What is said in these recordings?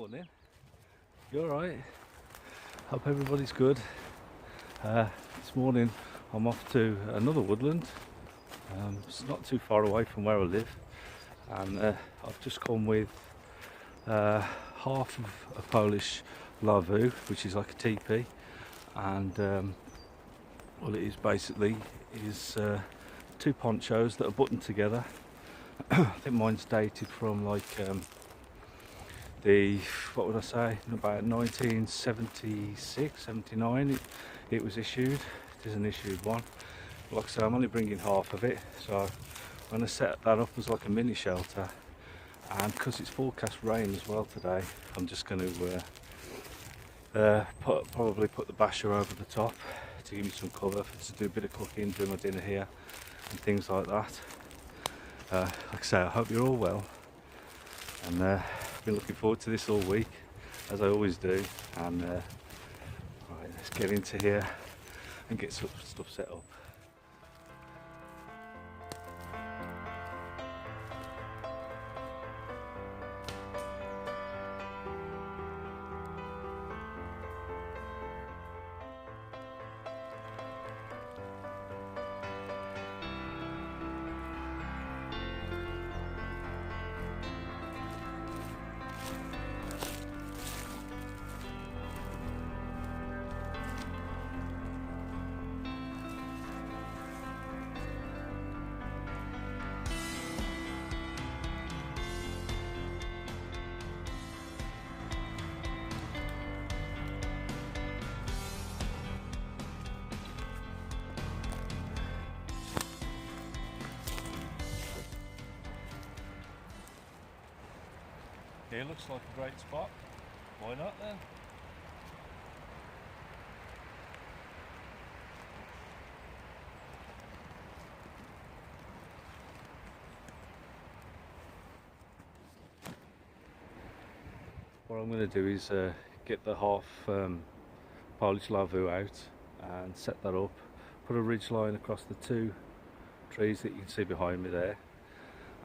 Morning. You alright? Hope everybody's good. This morning I'm off to another woodland. It's not too far away from where I live, and I've just come with half of a Polish lavvu, which is like a teepee, and what it is basically is two ponchos that are buttoned together. I think mine's dated from like what would I say, about 1976, 79 it was issued. It is an issued one. Like I say, I'm only bringing half of it, so I'm going to set that up as like a mini shelter, and because it's forecast rain as well today, I'm just going to probably put the basha over the top to give me some cover to do a bit of cooking, do my dinner here and things like that. Like I say, I hope you're all well, and I've been looking forward to this all week, as I always do. And right, let's get into here and get some stuff set up. Here looks like a great spot. Why not then? What I'm going to do is get the half Polish lavvu out and set that up. Put a ridge line across the two trees that you can see behind me there,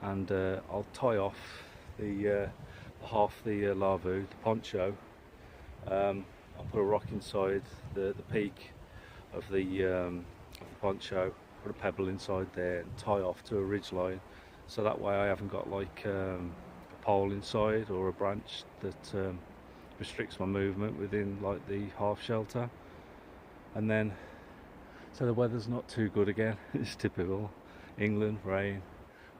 and I'll tie off the half the lavvu, the poncho. I'll put a rock inside the peak of the poncho, put a pebble inside there and tie off to a ridge line, so that way I haven't got like a pole inside or a branch that restricts my movement within like the half shelter. And then, so the weather's not too good again. It's typical England, rain.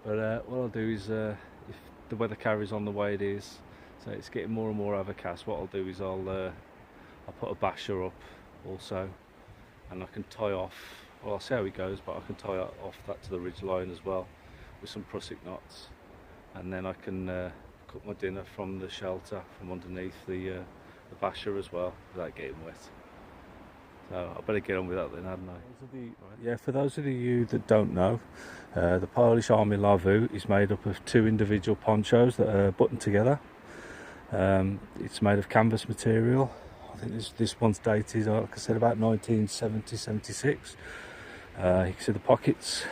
But what I'll do is, if the weather carries on the way it is, so it's getting more and more overcast, what I'll do is I'll put a basha up also, and I can tie off, well, I'll see how it goes, but I can tie off that to the ridge line as well with some prusik knots, and then I can cook my dinner from the shelter from underneath the basha as well without getting wet. So I better get on with that then, hadn't I? Yeah, for those of you that don't know, the Polish Army lavvu is made up of two individual ponchos that are buttoned together. It's made of canvas material. I think this one's dated, like I said, about 1970, 76. You can see the pockets,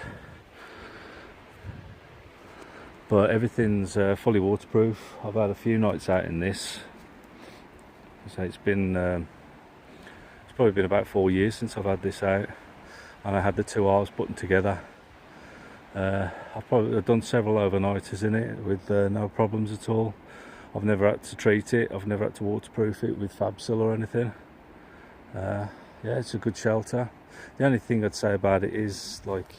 but everything's fully waterproof. I've had a few nights out in this, so it's been probably been about 4 years since I've had this out, and I had the two halves buttoned together. I've done several overnighters in it with no problems at all. I've never had to treat it, I've never had to waterproof it with Fabsil or anything. Yeah, it's a good shelter. The only thing I'd say about it is, like,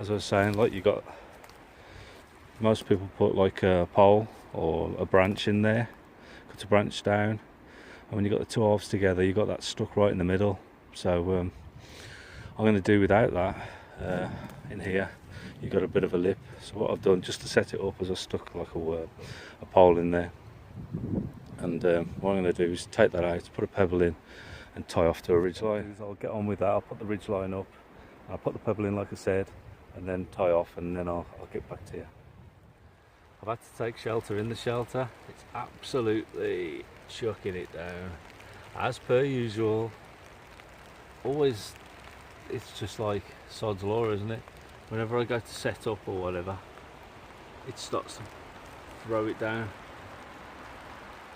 as I was saying, like, you got, most people put like a pole or a branch in there, cut a branch down, and when you got the two halves together, you got that stuck right in the middle. So I'm going to do without that. In here you got a bit of a lip, so what I've done just to set it up is I stuck like a pole in there, and what I'm going to do is take that out, put a pebble in and tie off to a ridge line. I'll get on with that. I'll put the ridge line up, I'll put the pebble in like I said, and then tie off, and then I'll get back to you. I've had to take shelter in the shelter. It's absolutely chucking it down as per usual. Always, it's just like sod's law, isn't it? Whenever I go to set up or whatever, it starts to throw it down.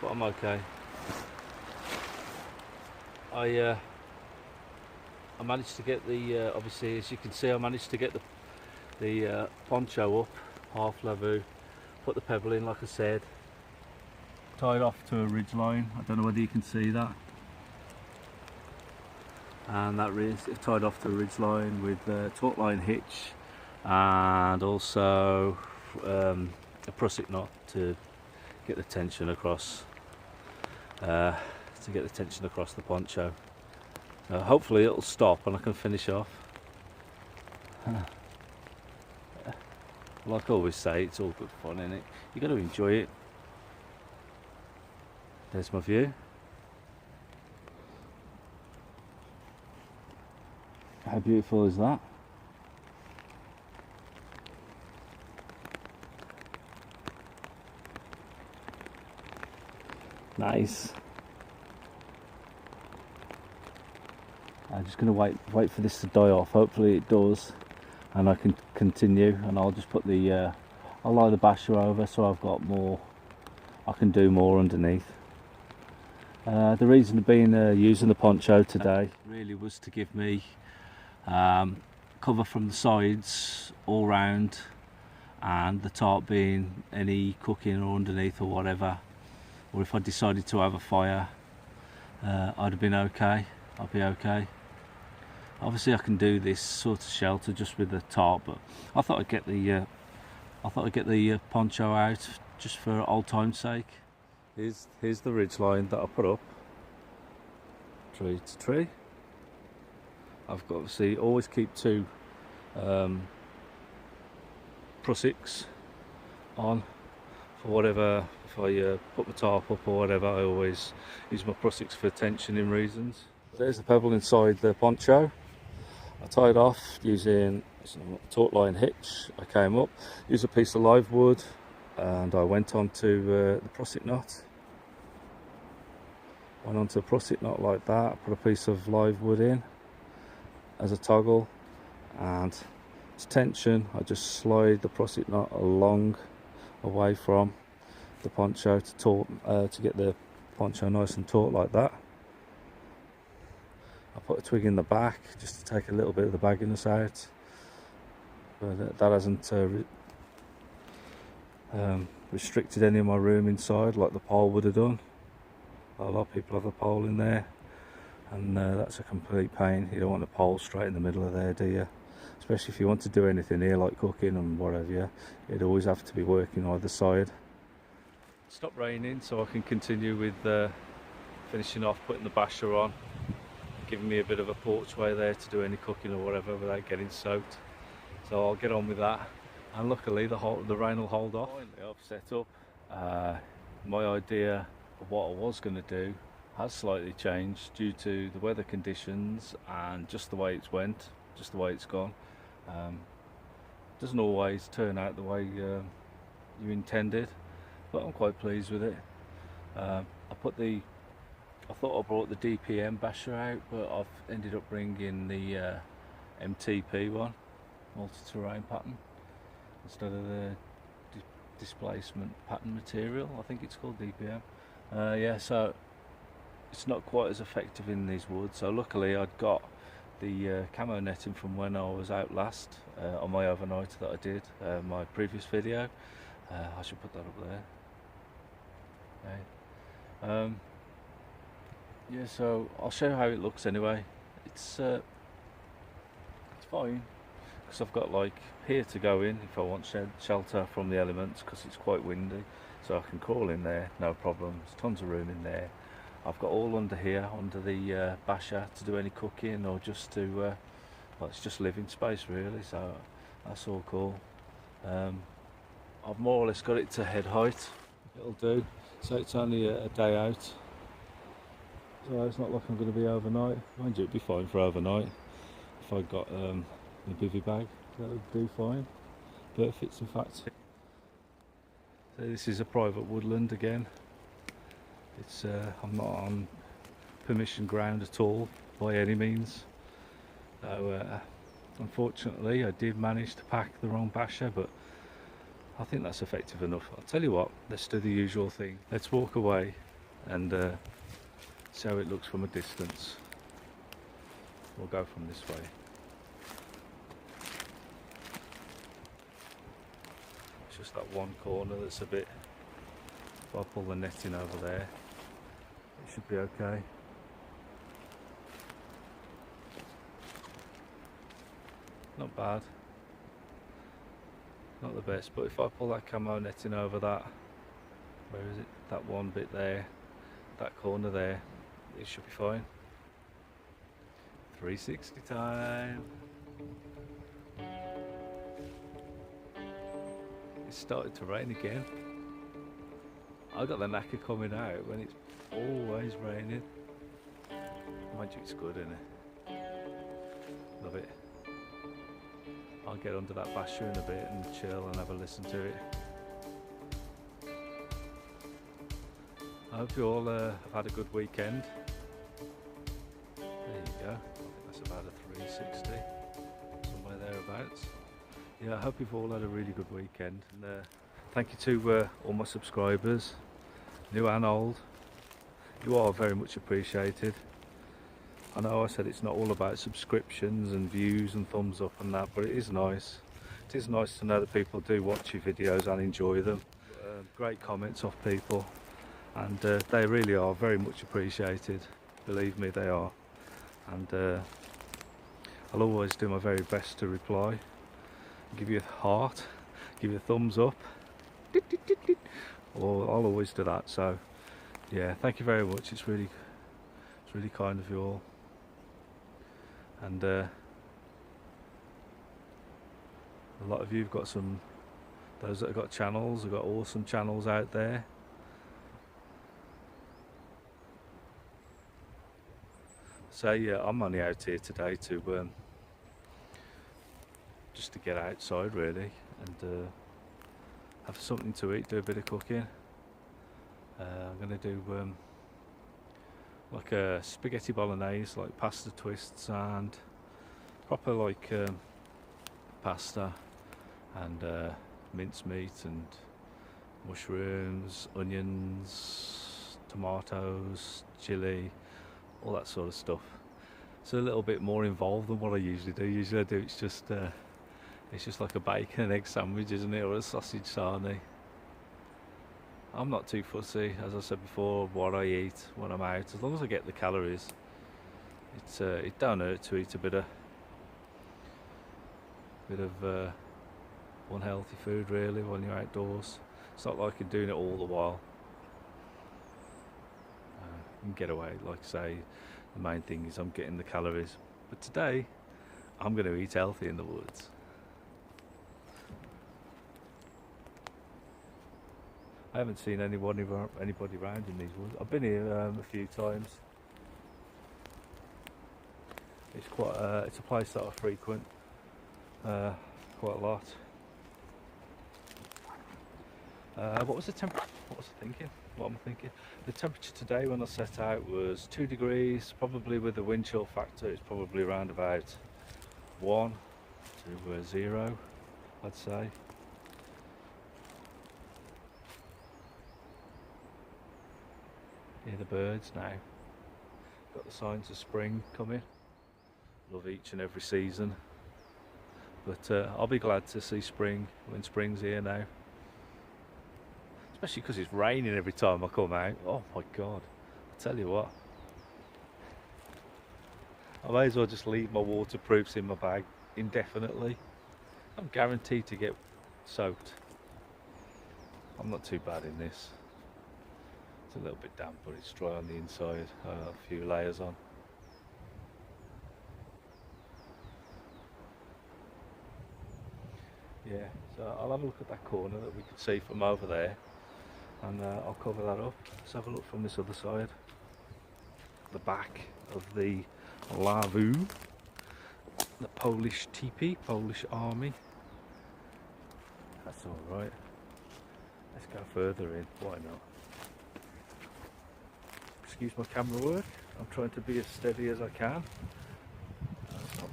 but I'm okay. I managed to get the obviously, as you can see, I managed to get the poncho up, half lavvu, put the pebble in like I said, tied off to a ridge line. I don't know whether you can see that, and that is tied off to a ridge line with a taut line hitch and also a prusik knot to get the tension across the poncho. Hopefully it'll stop and I can finish off. Like I always say, it's all good fun, isn't it? You got to enjoy it. There's my view. How beautiful is that? Nice. I'm just going to wait for this to die off. Hopefully it does, and I can continue. And I'll just put I'll lie the basha over so I've got more. I can do more underneath. The reason being using the poncho today really was to give me cover from the sides all round, and the top being any cooking or underneath or whatever, or if I decided to have a fire, I'd have been okay. I'll be okay. Obviously I can do this sort of shelter just with the tarp, but I thought I'd get the poncho out just for old time's sake. Here's the ridge line that I put up, tree to tree. I've got, obviously, always keep two prusiks on for whatever. If I put the tarp up or whatever, I always use my prusiks for tensioning reasons. There's the pebble inside the poncho. I tied off using a taut line hitch. I came up, used a piece of live wood, and I went onto the prusik knot. Went onto a prusik knot like that, put a piece of live wood in as a toggle, and to tension I just slide the prusik knot along away from the poncho to get the poncho nice and taut like that. I put a twig in the back just to take a little bit of the bagginess out, but that hasn't restricted any of my room inside like the pole would have done. A lot of people have a pole in there, and that's a complete pain. You don't want a pole straight in the middle of there, do you? Especially if you want to do anything here like cooking and whatever, you'd always have to be working either side. Stop raining so I can continue with finishing off putting the basha on, giving me a bit of a porchway there to do any cooking or whatever without getting soaked. So I'll get on with that, and luckily the rain will hold off. I've set up. My idea of what I was going to do has slightly changed due to the weather conditions and just the way it's went, just the way it's gone. Doesn't always turn out the way you intended, but I'm quite pleased with it. I thought I brought the DPM basher out, but I've ended up bringing the MTP one, multi-terrain pattern, instead of the displacement pattern material. I think it's called DPM. Yeah, so it's not quite as effective in these woods. So luckily I'd got the camo netting from when I was out last on my overnight that I did, my previous video. I should put that up there. Okay. Yeah, so I'll show you how it looks anyway. It's fine, because I've got like here to go in if I want shelter from the elements, because it's quite windy, so I can crawl in there, no problem. There's tons of room in there. I've got all under here, under the basha, to do any cooking or just to, well, it's just living space really, so that's all cool. I've more or less got it to head height. It'll do, so it's only a day out. So it's not like I'm going to be overnight. Mind you, it'd be fine for overnight if I got a bivvy bag. That would do fine. Perfect, in fact. So this is a private woodland again. It's I'm not on permission ground at all by any means. So unfortunately, I did manage to pack the wrong basha, but I think that's effective enough. I'll tell you what. Let's do the usual thing. Let's walk away and see how it looks from a distance. We'll go from this way. It's just that one corner that's a bit, if I pull the netting over there, it should be okay. Not bad. Not the best, but if I pull that camo netting over that, where is it? That one bit there, that corner there, it should be fine. 360 time. It started to rain again. I got the knack of coming out when it's always raining. Mind you, it's good, isn't it? Love it. I'll get under that basha in a bit and chill and have a listen to it. I hope you all have had a good weekend. There you go. I think that's about a 360, somewhere thereabouts. Yeah, I hope you've all had a really good weekend. And thank you to all my subscribers, new and old. You are very much appreciated. I know I said it's not all about subscriptions and views and thumbs up and that, but it is nice. It is nice to know that people do watch your videos and enjoy them. Great comments off people, and they really are very much appreciated. Believe me, they are. And I'll always do my very best to reply, give you a heart, give you a thumbs up, or I'll always do that. So yeah, thank you very much. It's really kind of you all. And a lot of you have got some, those that have got channels, have got awesome channels out there. So yeah, I'm only out here today to just to get outside really, and have something to eat, do a bit of cooking. I'm going to do like a spaghetti bolognese, like pasta twists and proper like pasta, and mincemeat and mushrooms, onions, tomatoes, chilli, all that sort of stuff. It's a little bit more involved than what I usually do. Usually I do it's just like a bacon and egg sandwich, isn't it, or a sausage sarnie. I'm not too fussy, as I said before, what I eat when I'm out, as long as I get the calories. It don't hurt to eat a bit of unhealthy food really when you're outdoors. It's not like you're doing it all the while. You can get away, like I say. The main thing is I'm getting the calories. But today, I'm going to eat healthy in the woods. I haven't seen anybody around in these woods. I've been here a few times. It's quite it's a place that I frequent quite a lot. What was the temperature? What was I thinking? What am I thinking? The temperature today when I set out was 2 degrees. Probably with the wind chill factor, it's probably around about 1 to 0, I'd say. Hear the birds now. Got the signs of spring coming. Love each and every season. But I'll be glad to see spring when spring's here now. Especially because it's raining every time I come out. Oh my god. I tell you what. I may as well just leave my waterproofs in my bag indefinitely. I'm guaranteed to get soaked. I'm not too bad in this. It's a little bit damp, but it's dry on the inside. A few layers on. Yeah, so I'll have a look at that corner that we can see from over there, and I'll cover that up. Let's have a look from this other side. The back of the lavvu, the Polish teepee, Polish army. That's alright. Let's go further in, why not? Excuse my camera work, I'm trying to be as steady as I can.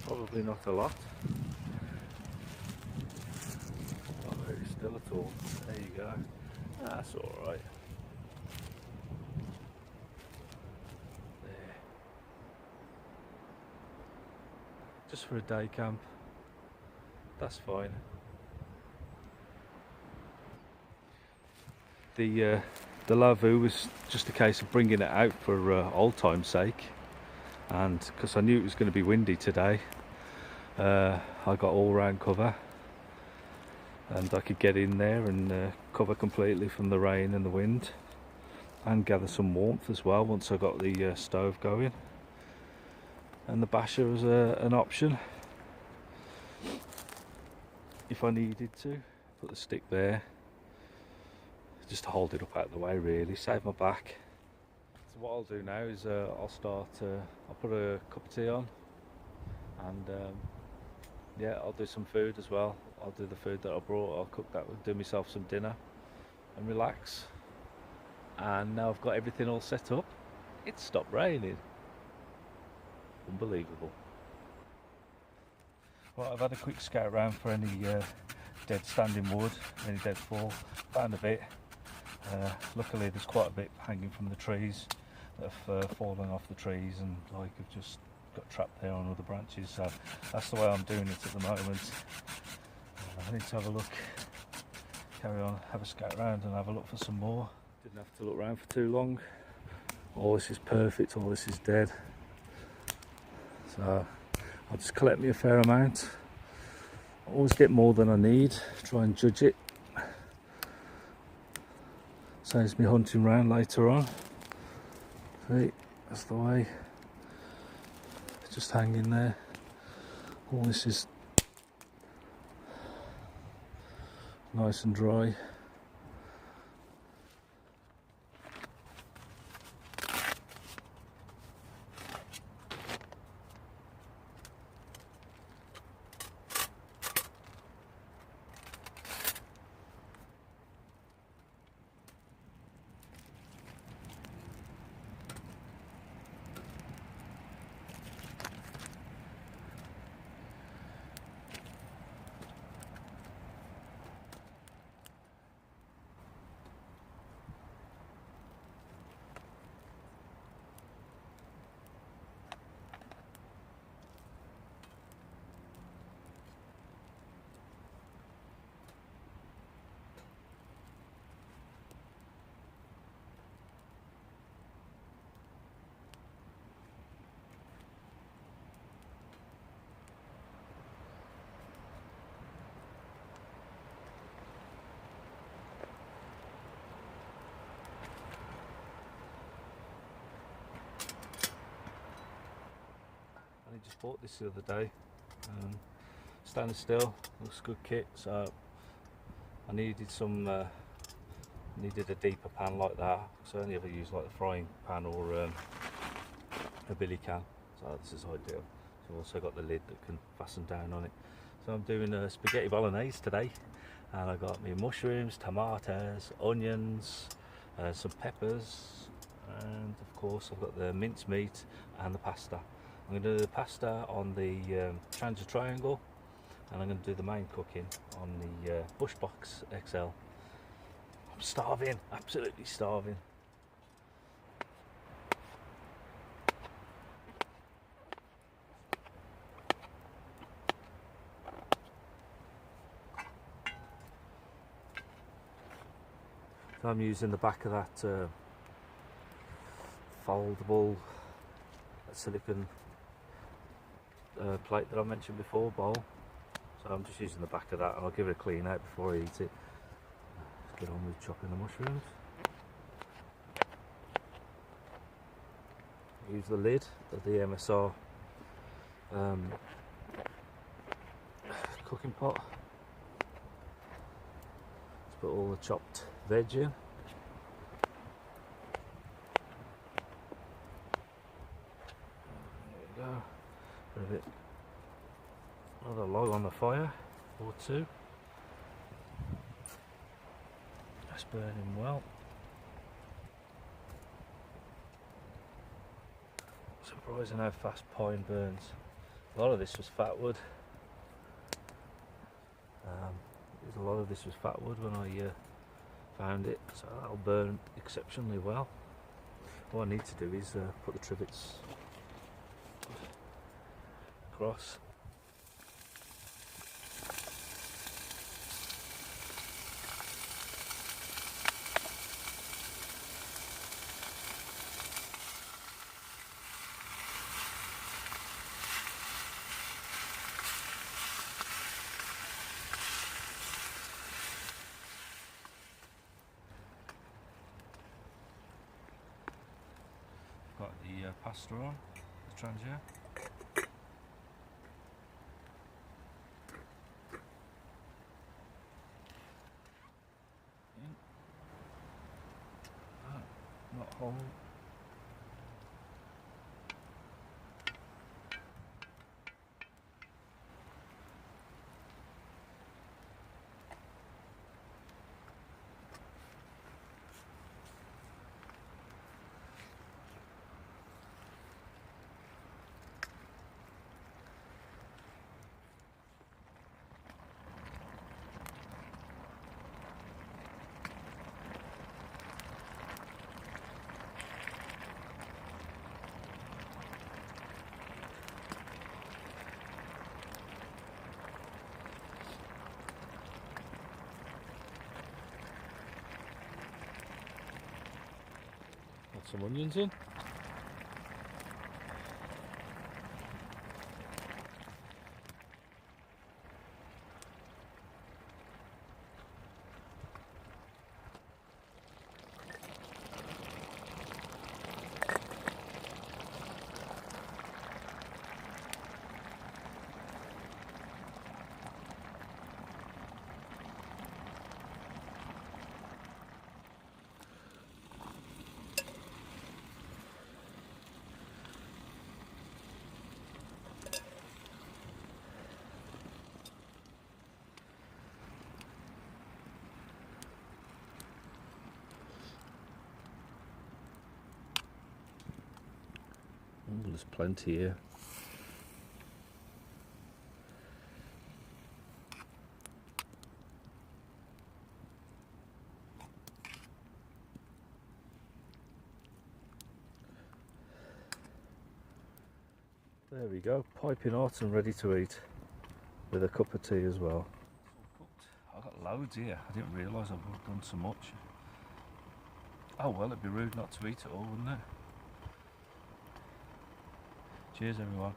Probably not a lot. Not very still at all. There you go. That's alright. just for a day camp. That's fine. The lavvu was just a case of bringing it out for old time's sake, and because I knew it was going to be windy today, I got all round cover, and I could get in there and cover completely from the rain and the wind, and gather some warmth as well once I got the stove going. And the basha was an option if I needed to. Put the stick there just to hold it up out of the way, really save my back. So what I'll do now is I'll put a cup of tea on, and yeah, I'll do some food as well. I'll do the food that I brought, I'll cook that, do myself some dinner and relax. And now I've got everything all set up, it's stopped raining. Unbelievable. Well, I've had a quick scout around for any dead standing wood, any dead fall. Found a bit. Luckily there's quite a bit hanging from the trees that have fallen off the trees and like have just got trapped there on other branches, so that's the way I'm doing it at the moment. I need to have a look, carry on, have a scout around and have a look for some more. Didn't have to look around for too long. All this is perfect, all this is dead. So I'll just collect me a fair amount. I always get more than I need, try and judge it. Saves me hunting around later on. See, that's the way. Just hanging there. All this is nice and dry. I just bought this the other day. Standing still, looks good kit. So I needed some, needed a deeper pan like that. So I only ever use like the frying pan or a billy can. So this is ideal. So I've also got the lid that can fasten down on it. So I'm doing a spaghetti bolognese today, and I got me mushrooms, tomatoes, onions, some peppers, and of course I've got the minced meat and the pasta. I'm going to do the pasta on the Transit Triangle, and I'm going to do the main cooking on the Bushbox XL. I'm starving, absolutely starving. So I'm using the back of that foldable silicone plate that I mentioned before, bowl. So I'm just using the back of that, and I'll give it a clean out before I eat it. Let's get on with chopping the mushrooms. Use the lid of the MSR cooking pot. Let's put all the chopped veg in. There we go. Put a bit, another log on the fire or two. That's burning well. Surprising how fast pine burns. A lot of this was fat wood. A lot of this was fat wood when I found it, so that'll burn exceptionally well. What I need to do is put the trivets across. pasta on the trangia. Not whole. Got some onions in. Oh, there's plenty here. There we go, piping hot and ready to eat, with a cup of tea as well. It's all cooked. I've got loads here. I didn't realise I've done so much. Oh well, it'd be rude not to eat it all, wouldn't it? Cheers everyone.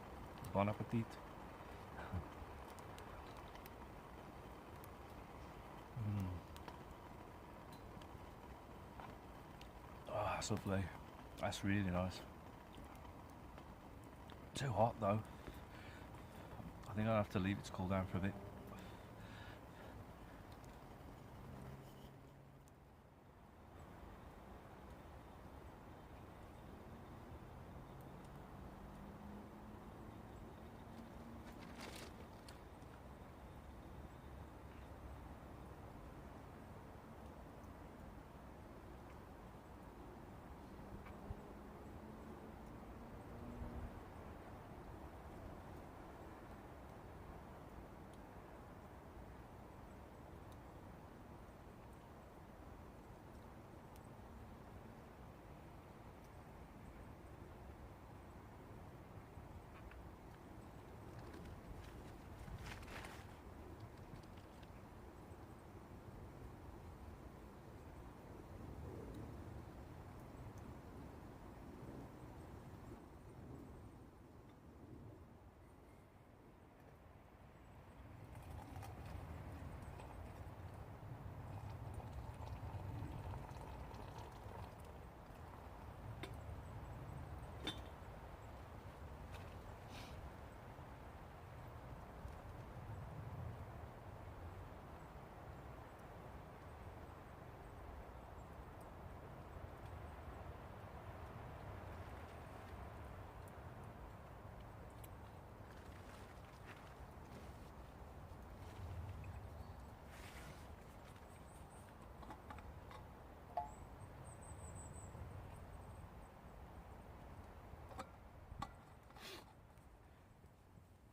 Bon appetit. Oh, that's lovely. That's really nice. Too hot though. I think I'll have to leave it to cool down for a bit.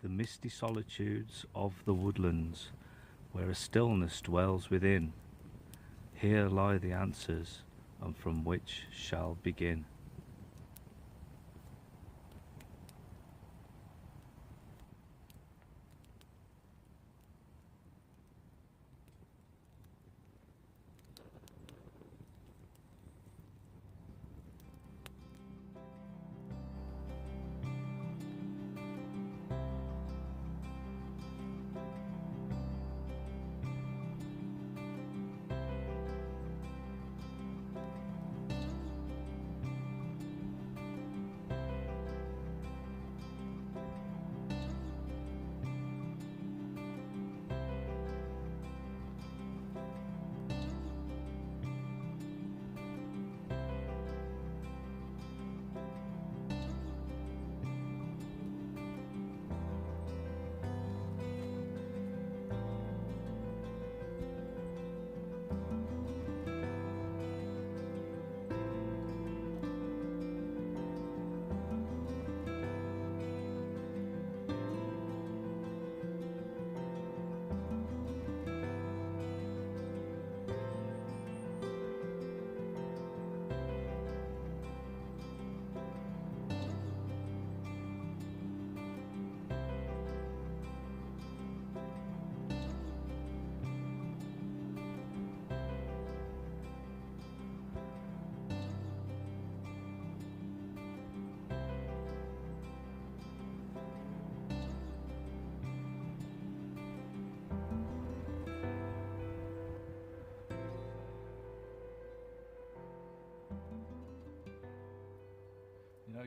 The misty solitudes of the woodlands, where a stillness dwells within, here lie the answers, and from which shall begin.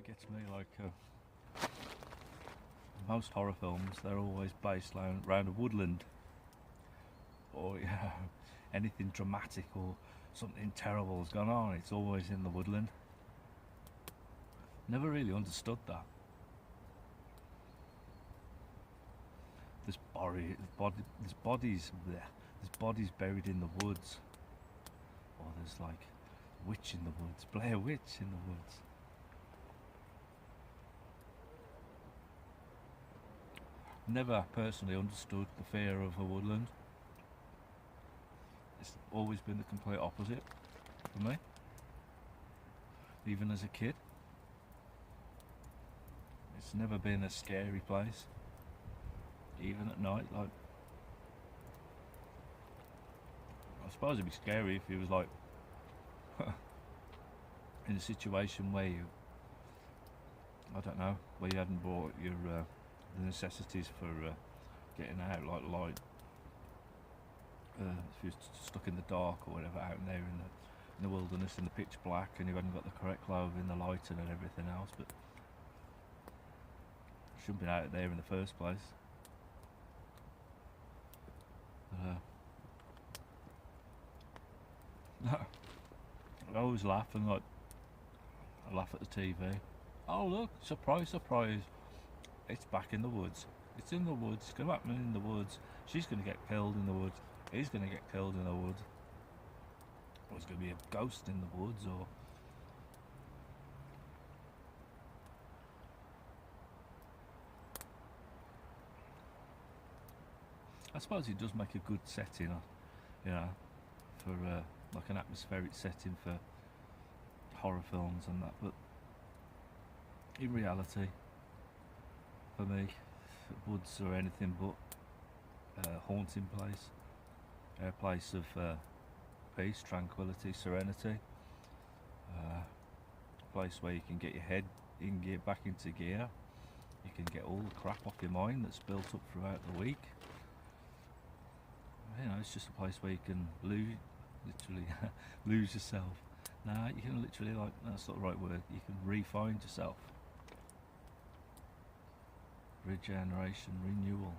gets me, like most horror films, they're always based around a woodland, or anything dramatic or something terrible has gone on, it's always in the woodland. Never really understood that. There's bodies buried in the woods, or there's like a witch in the woods, Blair Witch in the woods. Never personally understood the fear of a woodland. It's always been the complete opposite for me, even as a kid. It's never been a scary place, even at night. Like, I suppose it'd be scary if you was like in a situation where you, I don't know, where you hadn't brought your the necessities for getting out, like light. If you're stuck in the dark or whatever, out there in the wilderness in the pitch black, and you hadn't got the correct clothing, the lighting and everything else, but you shouldn't be out there in the first place. I always laugh, and like I laugh at the TV. Oh look, surprise, surprise! It's back in the woods. It's in the woods. It's going to happen in the woods. She's going to get killed in the woods. He's going to get killed in the woods. Or there's going to be a ghost in the woods, or I suppose it does make a good setting, you know, for like an atmospheric setting for horror films and that. But in reality, for me, woods are anything but a haunting place. A place of peace, tranquility, serenity. A place where you can get your head back into gear. You can get all the crap off your mind that's built up throughout the week. You know, it's just a place where you can literally lose yourself. Nah, you can literally, like, that's not the right word, you can re-find yourself. Regeneration, renewal.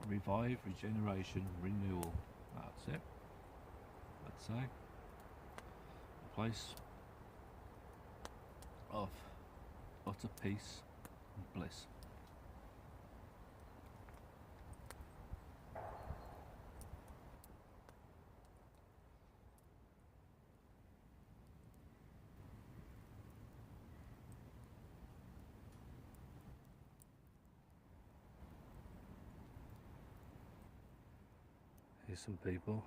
Revive, regeneration, renewal. That's it. Let's say a place of utter peace and bliss. Here's some people.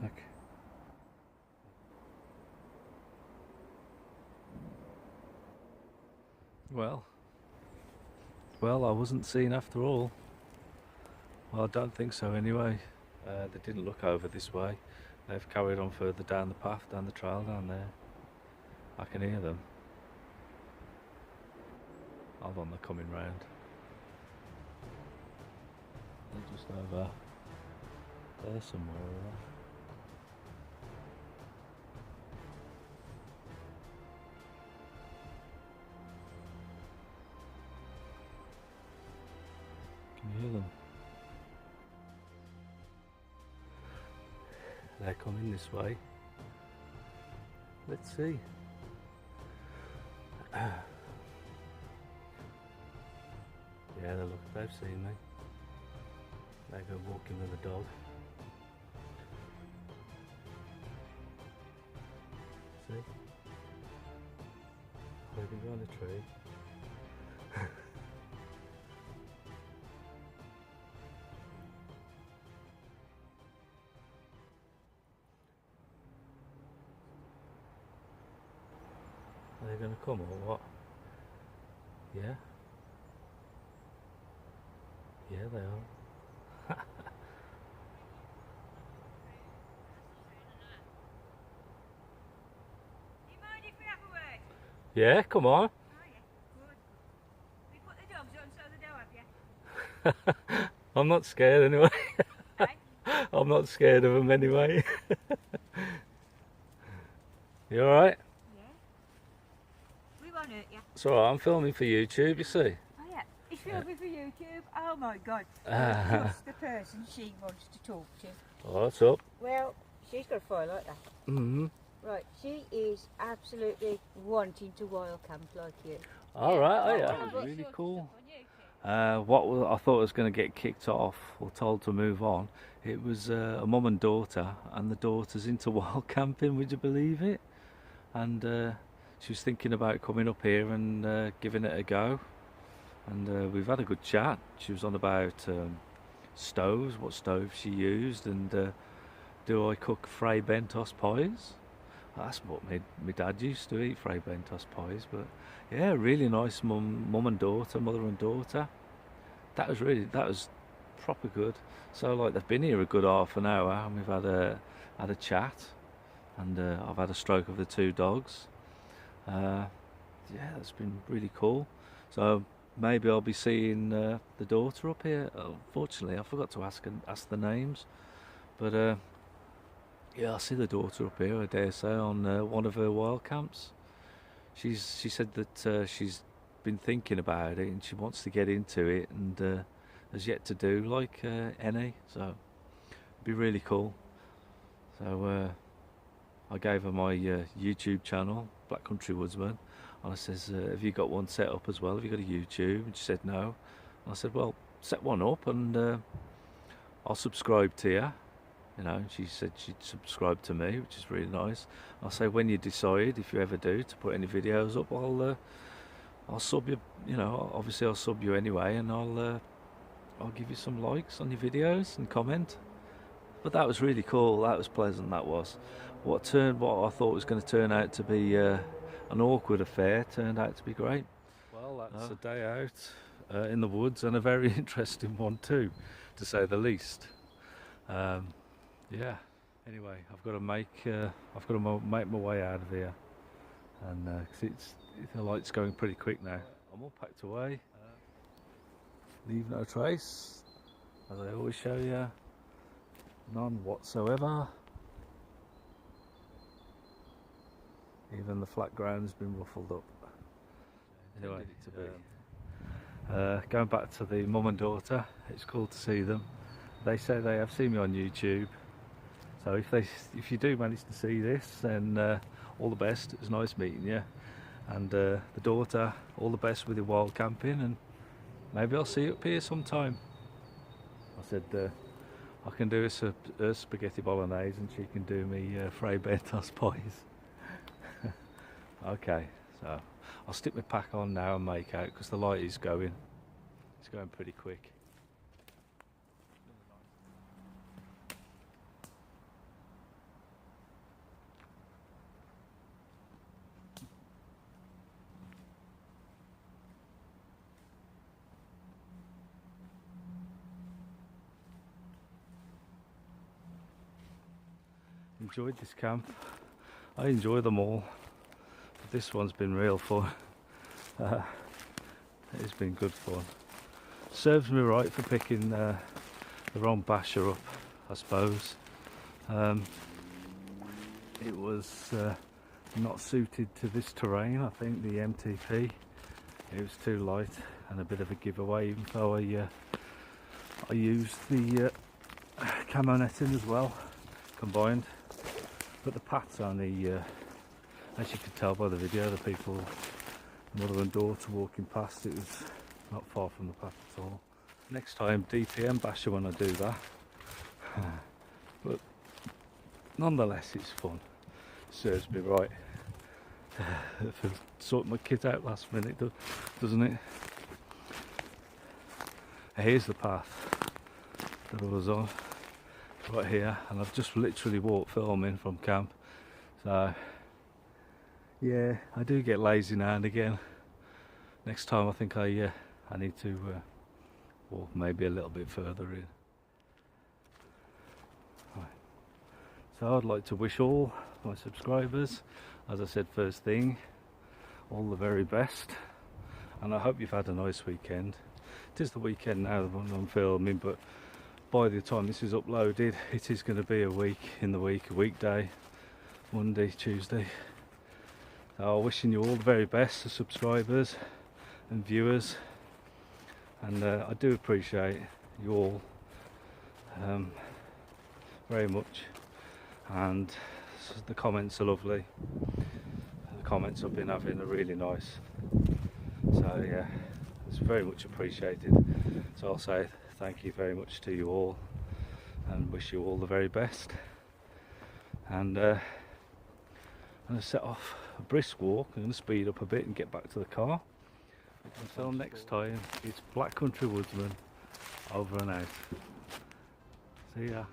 Look. Well, I wasn't seen after all. Well, I don't think so anyway. They didn't look over this way. They've carried on further down the path, down the trail down there. I can hear them. Hold on, they're coming round. They're just over there somewhere. Can you hear them? They're coming this way. Let's see. Yeah, they've seen me. They go walking with a dog. See? Hiding behind a tree. Are they going to come or what? Yeah? Yeah, they are. Yeah, come on. Oh yeah, good. We put the dogs on so they don't have you. I'm not scared anyway. Hey? I'm not scared of them anyway. You alright? Yeah. We won't hurt you. It's alright, I'm filming for YouTube, you see. Oh yeah. He's filming for YouTube. Oh my God. Just the person she wants to talk to. Oh, what's up? Well, she's got a fire like that. Mm-hmm. Right. She is absolutely wanting to wild camp like you. Alright, oh yeah. That That was really cool. I thought was going to get kicked off or told to move on. It was a mum and daughter, and the daughter's into wild camping, would you believe it? And she was thinking about coming up here and giving it a go. And we've had a good chat. She was on about stoves, what stoves she used, and do I cook Fray Bentos pies? That's what my dad used to eat, Fray Bentos pies. But yeah, really nice mum and daughter, mother and daughter. That was proper good. So like they've been here a good half an hour, and we've had a chat, and I've had a stroke of the two dogs. Yeah, that's been really cool. So maybe I'll be seeing the daughter up here. Unfortunately, I forgot to ask the names, but yeah, I'll see the daughter up here, I dare say, on one of her wild camps. She said that she's been thinking about it and she wants to get into it, and has yet to do like any, so it'd be really cool. So I gave her my YouTube channel, Black Country Woodsman, and I says, have you got one set up as well? Have you got a YouTube? And she said no. And I said, well, set one up and I'll subscribe to you. You know, she said she'd subscribe to me, which is really nice. I'll say, when you decide, if you ever do, to put any videos up, I'll sub you. You know, obviously I'll sub you anyway, and I'll give you some likes on your videos and comment. But that was really cool. That was pleasant. That was what I thought was going to turn out to be an awkward affair turned out to be great. Well, that's a day out in the woods, and a very interesting one too, to say the least. Yeah. Anyway, I've got to make my way out of here, and 'cause the light's going pretty quick now. I'm all packed away. Leave no trace, as I always show you. None whatsoever. Even the flat ground's been ruffled up. Anyway, going back to the mum and daughter, it's cool to see them. They say they have seen me on YouTube, so if you do manage to see this, then all the best. It was nice meeting you, and the daughter, all the best with your wild camping, and maybe I'll see you up here sometime. I said I can do her spaghetti bolognese, and she can do me Fray Bentos pies. Okay, so I'll stick my pack on now and make out, because the light is going. It's going pretty quick. Enjoyed this camp. I enjoy them all, but this one's been real fun. It's been good fun. Serves me right for picking the wrong basha up, I suppose. It was not suited to this terrain, I think, the MTP. It was too light and a bit of a giveaway, even though I used the camo netting as well, combined. But the path's only, as you could tell by the video, the people, mother and daughter walking past, it was not far from the path at all. Next time, DPM basher when I do that. But nonetheless, it's fun. Serves me right. For sorting my kit out last minute, doesn't it? Here's the path that I was on. Right here, and I've just literally walked filming from camp, so yeah, I do get lazy now and again. Next time I think I need to walk maybe a little bit further in. Right. So I'd like to wish all my subscribers, as I said first thing, all the very best, and I hope you've had a nice weekend. It is the weekend now when I'm filming, but by the time this is uploaded, it is going to be a weekday, Monday, Tuesday. So wishing you all the very best, the subscribers and viewers, and I do appreciate you all very much, and the comments are lovely. The comments I've been having are really nice, so yeah, it's very much appreciated. So I'll say thank you very much to you all and wish you all the very best, and I'm going to set off a brisk walk. I'm going to speed up a bit and get back to the car. Until next time, it's Black Country Woodsman over and out. See ya.